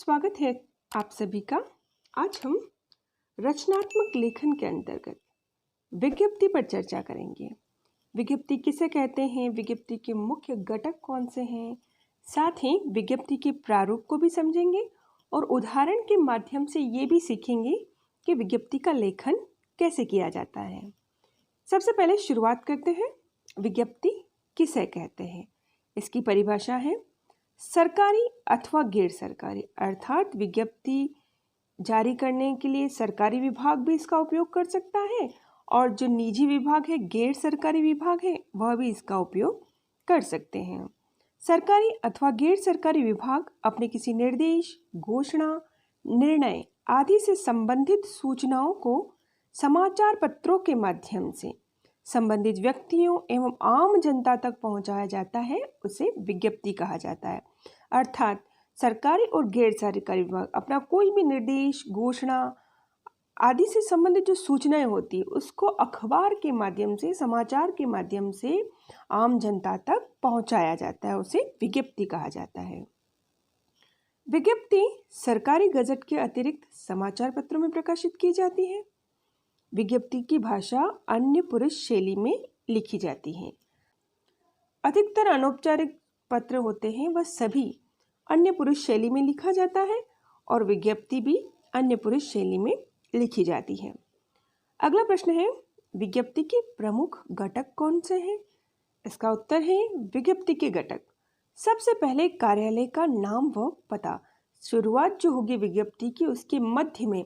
स्वागत है आप सभी का। आज हम रचनात्मक लेखन के अंतर्गत विज्ञप्ति पर चर्चा करेंगे। विज्ञप्ति किसे कहते हैं, विज्ञप्ति के मुख्य घटक कौन से हैं, साथ ही विज्ञप्ति के प्रारूप को भी समझेंगे और उदाहरण के माध्यम से ये भी सीखेंगे कि विज्ञप्ति का लेखन कैसे किया जाता है। सबसे पहले शुरुआत करते हैं, विज्ञप्ति किसे कहते हैं। इसकी परिभाषा है सरकारी अथवा गैर सरकारी, अर्थात विज्ञप्ति जारी करने के लिए सरकारी विभाग भी इसका उपयोग कर सकता है और जो निजी विभाग है, गैर सरकारी विभाग है, वह भी इसका उपयोग कर सकते हैं। सरकारी अथवा गैर सरकारी विभाग अपने किसी निर्देश, घोषणा, निर्णय आदि से संबंधित सूचनाओं को समाचार पत्रों के माध्यम से संबंधित व्यक्तियों एवं आम जनता तक पहुंचाया जाता है, उसे विज्ञप्ति कहा जाता है। अर्थात सरकारी और गैर सरकारी विभाग अपना कोई भी निर्देश, घोषणा आदि से संबंधित जो सूचनाएं होती है उसको अखबार के माध्यम से, समाचार के माध्यम से आम जनता तक पहुंचाया जाता है, उसे विज्ञप्ति कहा जाता है। विज्ञप्ति सरकारी गजट के अतिरिक्त समाचार पत्रों में प्रकाशित की जाती है। विज्ञप्ति की भाषा अन्य पुरुष शैली में लिखी जाती है। अधिकतर अनौपचारिक पत्र होते हैं वह सभी अन्य पुरुष शैली में लिखा जाता है और विज्ञप्ति भी अन्य पुरुष शैली में लिखी जाती है। अगला प्रश्न है, विज्ञप्ति के प्रमुख घटक कौन से हैं। इसका उत्तर है विज्ञप्ति के घटक। सबसे पहले कार्यालय का नाम व पता। शुरुआत जो होगी विज्ञप्ति की, उसके मध्य में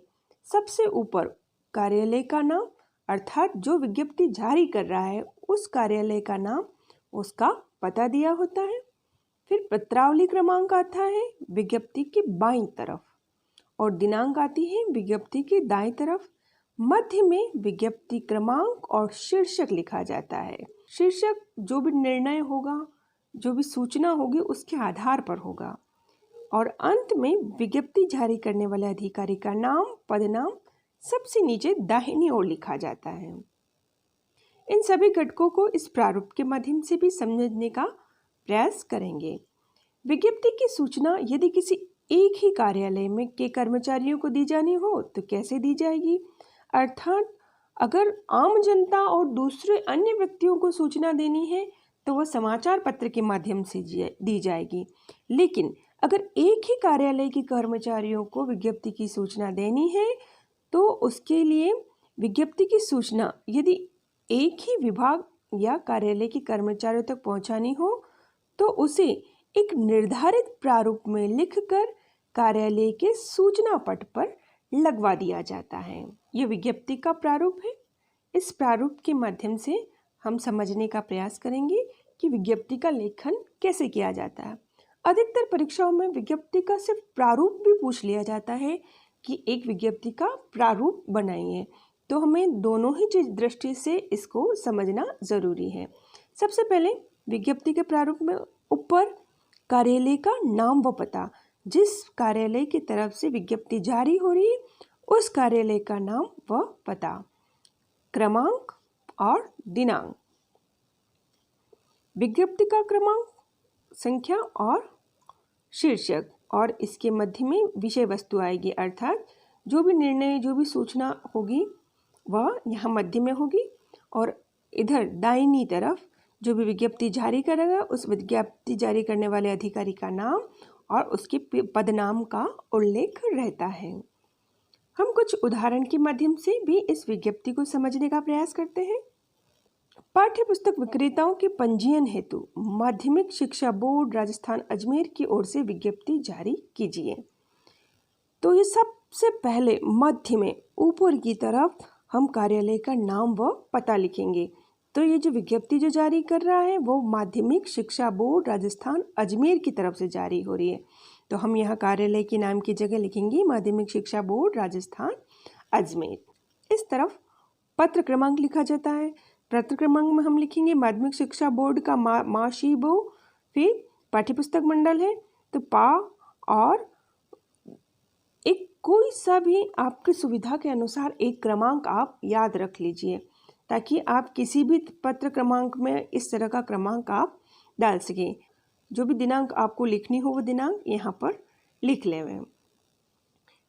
सबसे ऊपर कार्यालय का नाम, अर्थात जो विज्ञप्ति जारी कर रहा है उस कार्यालय का नाम, उसका पता दिया होता है। फिर पत्रावली क्रमांक आता है विज्ञप्ति की बाईं तरफ और दिनांक आती है विज्ञप्ति की दाईं तरफ। मध्य में विज्ञप्ति क्रमांक और शीर्षक लिखा जाता है। शीर्षक जो भी निर्णय होगा, जो भी सूचना होगी उसके आधार पर होगा। और अंत में विज्ञप्ति जारी करने वाले अधिकारी का नाम, पदनाम सबसे नीचे दाहिनी ओर लिखा जाता है। इन सभी घटकों को इस प्रारूप के माध्यम से भी समझने का प्रयास करेंगे। विज्ञप्ति की सूचना यदि किसी एक ही कार्यालय में के कर्मचारियों को दी जानी हो तो कैसे दी जाएगी, अर्थात अगर आम जनता और दूसरे अन्य व्यक्तियों को सूचना देनी है तो वह समाचार पत्र के माध्यम से दी जाएगी। लेकिन अगर एक ही कार्यालय के कर्मचारियों को विज्ञप्ति की सूचना देनी है तो उसके लिए विज्ञप्ति की सूचना यदि एक ही विभाग या कार्यालय के कर्मचारियों तक पहुंचानी हो तो उसे एक निर्धारित प्रारूप में लिखकर कार्यालय के सूचना पट पर लगवा दिया जाता है। यह विज्ञप्ति का प्रारूप है। इस प्रारूप के माध्यम से हम समझने का प्रयास करेंगे कि विज्ञप्ति का लेखन कैसे किया जाता है। अधिकतर परीक्षाओं में विज्ञप्ति का सिर्फ प्रारूप भी पूछ लिया जाता है कि एक विज्ञप्ति का प्रारूप बनाइए, तो हमें दोनों ही चीज दृष्टि से इसको समझना जरूरी है। सबसे पहले विज्ञप्ति के प्रारूप में ऊपर कार्यालय का नाम व पता, जिस कार्यालय की तरफ से विज्ञप्ति जारी हो रही है उस कार्यालय का नाम व पता, क्रमांक और दिनांक, विज्ञप्ति का क्रमांक, संख्या और शीर्षक, और इसके मध्य में विषय वस्तु आएगी, अर्थात जो भी निर्णय, जो भी सूचना होगी वह यहाँ मध्य में होगी और इधर दाहिनी तरफ जो भी विज्ञप्ति जारी करेगा उस विज्ञप्ति जारी करने वाले अधिकारी का नाम और उसके पदनाम का उल्लेख रहता है। हम कुछ उदाहरण के माध्यम से भी इस विज्ञप्ति को समझने का प्रयास करते हैं। पाठ्य पुस्तक विक्रेताओं के पंजीयन हेतु माध्यमिक शिक्षा बोर्ड राजस्थान अजमेर की ओर से विज्ञप्ति जारी कीजिए। तो ये सबसे पहले मध्य में ऊपर की तरफ हम कार्यालय का नाम व पता लिखेंगे। तो ये जो विज्ञप्ति जो जारी कर रहा है वो माध्यमिक शिक्षा बोर्ड राजस्थान अजमेर की तरफ से जारी हो रही है, तो हम यहाँ कार्यालय के नाम की जगह लिखेंगे माध्यमिक शिक्षा बोर्ड राजस्थान अजमेर। इस तरफ पत्र क्रमांक लिखा जाता है। पत्र क्रमांक में हम लिखेंगे माध्यमिक शिक्षा बोर्ड का मा शी बो, फिर पाठ्यपुस्तक मंडल है तो पा, और एक कोई सा भी आपकी सुविधा के अनुसार एक क्रमांक आप याद रख लीजिए ताकि आप किसी भी पत्र क्रमांक में इस तरह का क्रमांक आप डाल सकें। जो भी दिनांक आपको लिखनी हो वो दिनांक यहाँ पर लिख लें।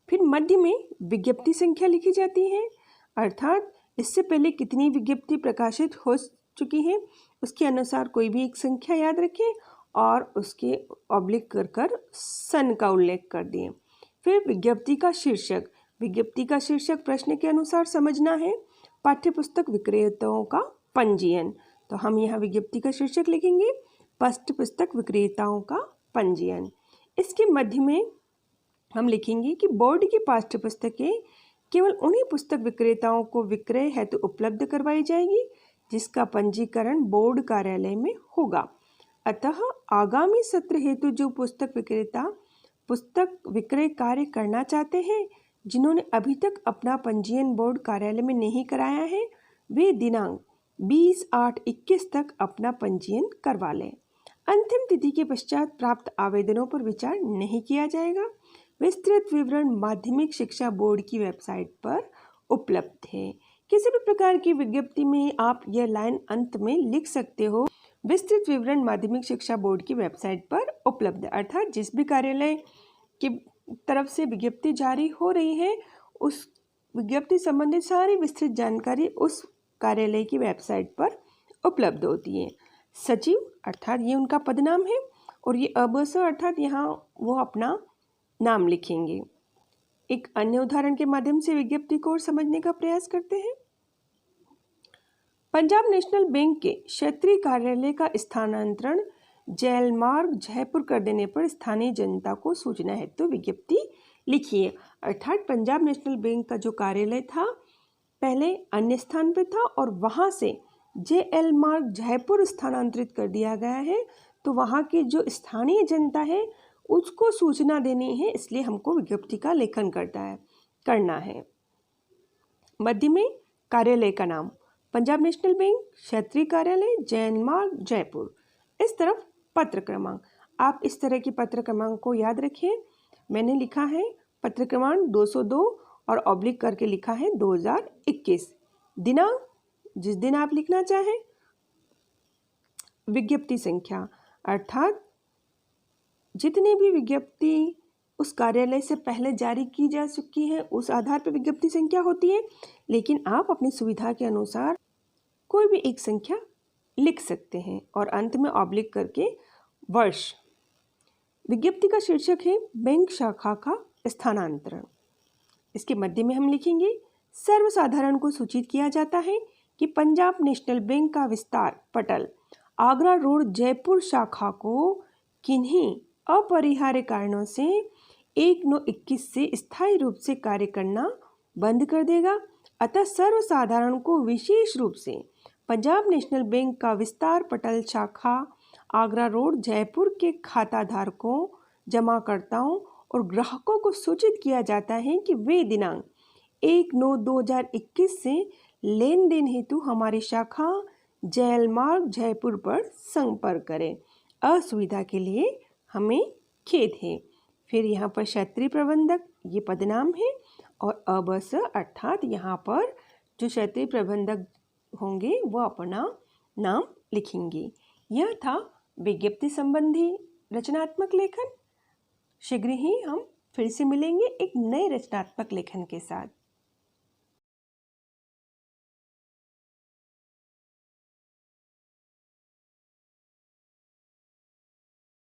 फिर मध्य में विज्ञप्ति संख्या लिखी जाती है, अर्थात इससे पहले कितनी विज्ञप्ति प्रकाशित हो चुकी है उसके अनुसार कोई भी एक संख्या याद रखें और उसके ऑब्लिक कर सन का उल्लेख कर दिए। फिर विज्ञप्ति का शीर्षक, विज्ञप्ति का शीर्षक प्रश्न के अनुसार समझना है। पाठ्यपुस्तक विक्रेताओं का पंजीयन, तो हम यहाँ विज्ञप्ति का शीर्षक लिखेंगे पाठ्यपुस्तक विक्रेताओं का पंजीयन। इसके मध्य में हम लिखेंगे कि बोर्ड की पाठ्यपुस्तकें केवल उन्हीं पुस्तक विक्रेताओं को विक्रय हेतु उपलब्ध करवाई जाएगी जिसका पंजीकरण बोर्ड कार्यालय में होगा। अतः आगामी सत्र हेतु जो पुस्तक विक्रेता पुस्तक विक्रय कार्य करना चाहते हैं, जिन्होंने अभी तक अपना पंजीयन बोर्ड कार्यालय में नहीं कराया है, वे दिनांक 20/8/21 तक अपना पंजीयन करवा लें। अंतिम तिथि के पश्चात प्राप्त आवेदनों पर विचार नहीं किया जाएगा। विस्तृत विवरण माध्यमिक शिक्षा बोर्ड की वेबसाइट पर उपलब्ध है। किसी भी प्रकार की विज्ञप्ति में आप यह लाइन अंत में लिख सकते हो, विस्तृत विवरण माध्यमिक शिक्षा बोर्ड की वेबसाइट पर उपलब्ध है। अर्थात जिस भी कार्यालय की तरफ से विज्ञप्ति जारी हो रही है, उस विज्ञप्ति संबंधित सारी विस्तृत जानकारी उस कार्यालय की वेबसाइट पर उपलब्ध होती है। सचिव अर्थात ये उनका पदनाम है और ये अबस अर्थात यहाँ वो अपना नाम लिखेंगे। एक अन्य उदाहरण के माध्यम से विज्ञप्ति को और समझने का प्रयास करते हैं। पंजाब नेशनल बैंक के क्षेत्रीय कार्यालय का स्थानांतरण जेल मार्ग जयपुर कर देने पर स्थानीय जनता को सूचना हेतु विज्ञप्ति लिखिए। अर्थात पंजाब नेशनल बैंक का जो कार्यालय था पहले अन्य स्थान पर था और वहां से जेएल मार्ग जयपुर स्थानांतरित कर दिया गया है, तो वहां की जो स्थानीय जनता है उसको सूचना देनी है, इसलिए हमको विज्ञप्ति का लेखन करना है। मध्य में कार्यालय का नाम पंजाब नेशनल बैंक, क्षेत्रीय कार्यालय, जैन मार्ग, जयपुर। इस तरफ पत्र क्रमांक, आप इस तरह की पत्र क्रमांक को याद रखिए। मैंने लिखा है पत्र क्रमांक 202 और ऑब्लिक करके लिखा है 2021। दिनांक जिस दिन आप लिखना चाहें। विज्ञप्ति संख्या अर्थात जितनी भी विज्ञप्ति उस कार्यालय से पहले जारी की जा चुकी है उस आधार पर विज्ञप्ति संख्या होती है, लेकिन आप अपनी सुविधा के अनुसार कोई भी एक संख्या लिख सकते हैं और अंत में ऑब्लिक करके वर्ष। विज्ञप्ति का शीर्षक है बैंक शाखा का स्थानांतरण। इसके मध्य में हम लिखेंगे सर्वसाधारण को सूचित किया जाता है कि पंजाब नेशनल बैंक का विस्तार पटल आगरा रोड जयपुर शाखा को किन्हीं अपरिहार्य कारणों से 1/9/21 से स्थायी रूप से कार्य करना बंद कर देगा। अतः सर्वसाधारण को विशेष रूप से पंजाब नेशनल बैंक का विस्तार पटल शाखा आगरा रोड जयपुर के खाता धारकों, जमाकर्ताओं और ग्राहकों को सूचित किया जाता है कि वे दिनांक 1/9/2021 से लेन देन हेतु हमारी शाखा जेल मार्ग जयपुर पर संपर्क करें। असुविधा के लिए हमें खेद है। फिर यहाँ पर क्षेत्रीय प्रबंधक ये पदनाम है और अबस अर्थात यहाँ पर जो क्षेत्रीय प्रबंधक होंगे वो अपना नाम लिखेंगे। यह था विज्ञप्ति संबंधी रचनात्मक लेखन। शीघ्र ही हम फिर से मिलेंगे एक नए रचनात्मक लेखन के साथ।